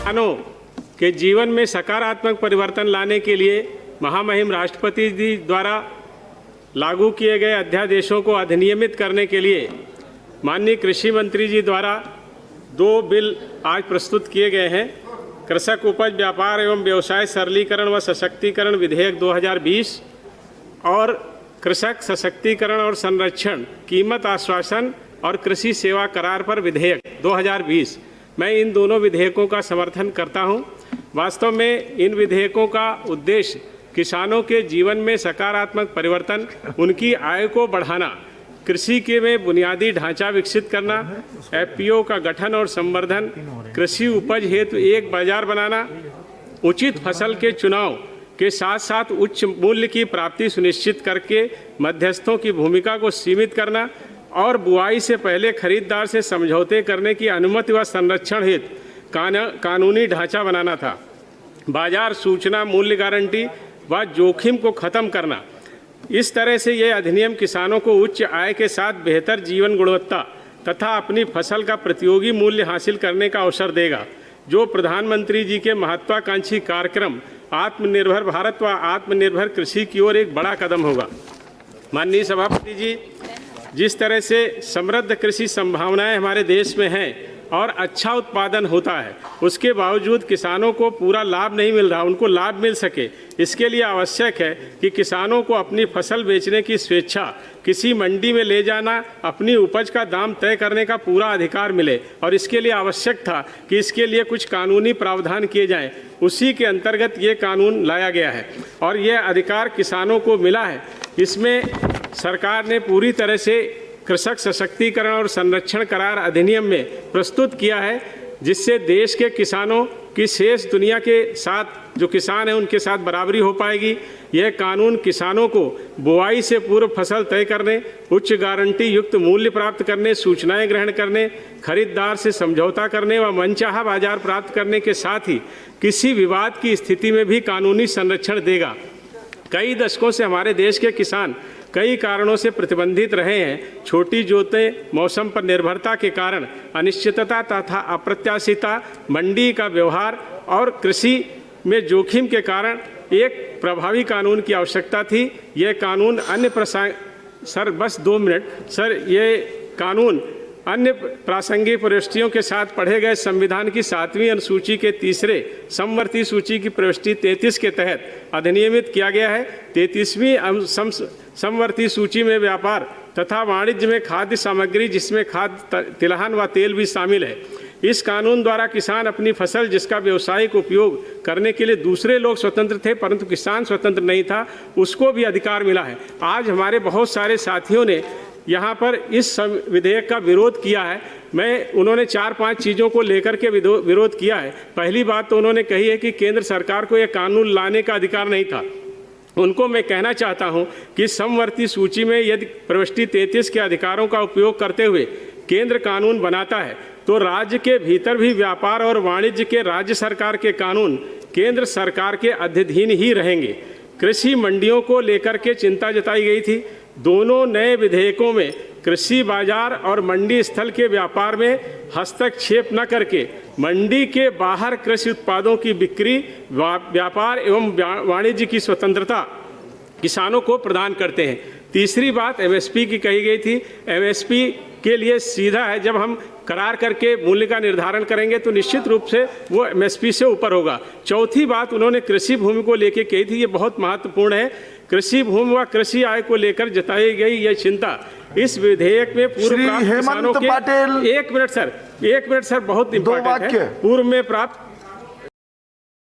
किसानों के जीवन में सकारात्मक परिवर्तन लाने के लिए महामहिम राष्ट्रपति जी द्वारा लागू किए गए अध्यादेशों को अधिनियमित करने के लिए माननीय कृषि मंत्री जी द्वारा 2 बिल आज प्रस्तुत किए गए हैं। कृषक उपज व्यापार एवं व्यवसाय सरलीकरण व सशक्तिकरण विधेयक 2020 और कृषक सशक्तिकरण और संरक्षण कीमत आश्वासन और कृषि सेवा करार पर विधेयक 2020। मैं इन दोनों विधेयकों का समर्थन करता हूं। वास्तव में इन विधेयकों का उद्देश्य किसानों के जीवन में सकारात्मक परिवर्तन, उनकी आय को बढ़ाना, कृषि के में बुनियादी ढांचा विकसित करना, एफपीओ का गठन और संवर्धन, कृषि उपज हेतु एक बाजार बनाना, उचित फसल के चुनाव के साथ साथ उच्च मूल्य की प्राप्ति सुनिश्चित करके मध्यस्थों की भूमिका को सीमित करना और बुआई से पहले खरीदार से समझौते करने की अनुमति व संरक्षण हेतु कानूनी ढांचा बनाना था। बाजार सूचना, मूल्य गारंटी व जोखिम को खत्म करना। इस तरह से ये अधिनियम किसानों को उच्च आय के साथ बेहतर जीवन गुणवत्ता तथा अपनी फसल का प्रतियोगी मूल्य हासिल करने का अवसर देगा, जो प्रधानमंत्री जी के महत्वाकांक्षी कार्यक्रम आत्मनिर्भर भारत व आत्मनिर्भर कृषि की ओर एक बड़ा कदम होगा। माननीय सभापति जी, जिस तरह से समृद्ध कृषि संभावनाएं हमारे देश में हैं और अच्छा उत्पादन होता है, उसके बावजूद किसानों को पूरा लाभ नहीं मिल रहा, उनको लाभ मिल सके, इसके लिए आवश्यक है कि किसानों को अपनी फसल बेचने की स्वेच्छा, किसी मंडी में ले जाना, अपनी उपज का दाम तय करने का पूरा अधिकार मिले और इसके लिए आवश्यक था कि इसके लिए कुछ कानूनी प्रावधान किए जाएं। उसी के अंतर्गत ये कानून लाया गया है और यह अधिकार किसानों को मिला है। इसमें सरकार ने पूरी तरह से कृषक सशक्तिकरण और संरक्षण करार अधिनियम में प्रस्तुत किया है, जिससे देश के किसानों की शेष दुनिया के साथ जो किसान हैं उनके साथ बराबरी हो पाएगी। यह कानून किसानों को बुआई से पूर्व फसल तय करने, उच्च गारंटी युक्त मूल्य प्राप्त करने, सूचनाएं ग्रहण करने, खरीदार से समझौता करने व मनचाहा बाजार प्राप्त करने के साथ ही किसी विवाद की स्थिति में भी कानूनी संरक्षण देगा। कई दशकों से हमारे देश के किसान कई कारणों से प्रतिबंधित रहे हैं। छोटी जोतें, मौसम पर निर्भरता के कारण, अनिश्चितता तथा अप्रत्याशितता, मंडी का व्यवहार और कृषि में जोखिम के कारण एक प्रभावी कानून की आवश्यकता थी। यह कानून सर बस 2 मिनट सर, ये कानून अन्य प्रासंगिक प्रविष्टियों के साथ पढ़े गए संविधान की 7वीं अनुसूची के 3रे समवर्ती सूची की प्रविष्टि 33 के तहत अधिनियमित किया गया है। 33वीं समवर्ती सूची में व्यापार तथा वाणिज्य में खाद्य सामग्री, जिसमें खाद्य तिलहन व तेल भी शामिल है। इस कानून द्वारा किसान अपनी फसल जिसका व्यावसायिक उपयोग करने के लिए दूसरे लोग स्वतंत्र थे, परंतु किसान स्वतंत्र नहीं था, उसको भी अधिकार मिला है। आज हमारे बहुत सारे साथियों ने यहाँ पर इस विधेयक का विरोध किया है। उन्होंने 4-5 चीज़ों को लेकर के विरोध किया है। पहली बात तो उन्होंने कही है कि केंद्र सरकार को यह कानून लाने का अधिकार नहीं था। उनको मैं कहना चाहता हूं कि समवर्ती सूची में यदि प्रविष्टि 33 के अधिकारों का उपयोग करते हुए केंद्र कानून बनाता है, तो राज्य के भीतर भी व्यापार और वाणिज्य के राज्य सरकार के कानून केंद्र सरकार के अधीन ही रहेंगे। कृषि मंडियों को लेकर के चिंता जताई गई थी। दोनों नए विधेयकों में कृषि बाजार और मंडी स्थल के व्यापार में हस्तक्षेप न करके मंडी के बाहर कृषि उत्पादों की बिक्री, व्यापार एवं वाणिज्य की स्वतंत्रता किसानों को प्रदान करते हैं। तीसरी बात एमएसपी की कही गई थी। एमएसपी के लिए सीधा है, जब हम करार करके मूल्य का निर्धारण करेंगे तो निश्चित रूप से वो एमएसपी से ऊपर होगा। चौथी बात उन्होंने कृषि भूमि को लेकर कही थी, ये बहुत महत्वपूर्ण है। कृषि भूमि व कृषि आय को लेकर जताई गई यह चिंता इस विधेयक में पूर्व प्राप्त किसानों के एक मिनट सर बहुत इंपॉर्टेंट है। पूर्व में प्राप्त